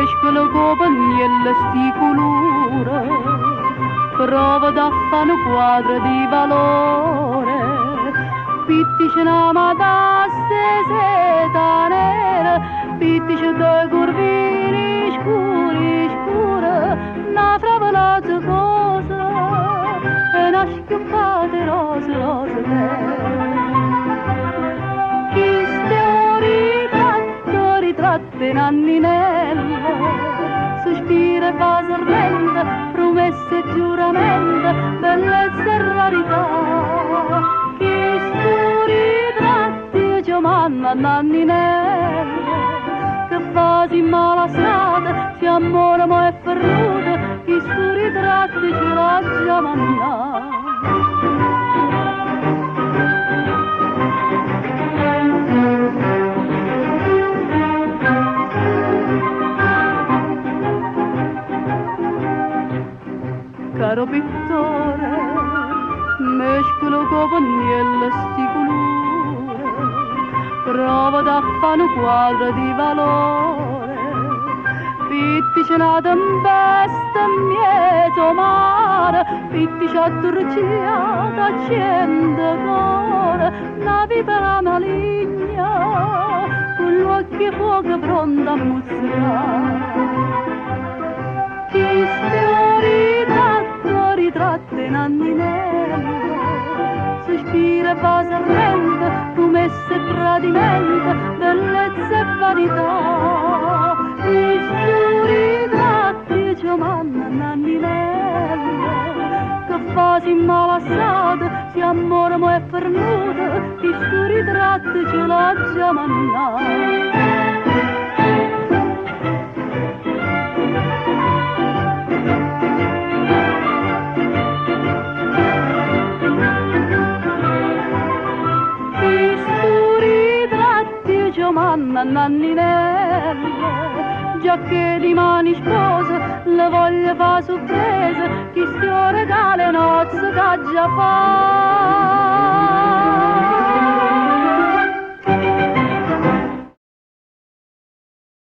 mescolo copagnelle sti colore, prova da fare un quadro di valore, pittice una matasse seta nera, pittice due curvini scuri, una fravolata cosa, e una schiuppata rose, rose chi stiamo ritratto in anninella, sospira e va sorrenda, promesse e giuramenta, bellezza e rarità. Chi ritratti e Giovanna Nanninella, che fasi mala strada, si ammoramo e ferruta, chi ritratti ce l'ha già mannato. Caro pittore, mescolo copagnelle sti colore, prova da fare un quadro di valore, pittice una tempesta in mezzo mare, pittice addorciata, accende cuore, una vipera maligna, con l'occhio fuoco pronta a muzzicare. Chi ritratto in anninella, sospira e va sorrenda, promesse e tradimento, bellezza e vanità. Chi ritratti Giovanna Nanninella, che fasi malassata, si ammoramo e fermuta, chi ritratti ce l'ha già mannato. Giovanna Nanninella, già che di mani sposa, la voglia fa sorpresa, chi sto regala nozze che già fa.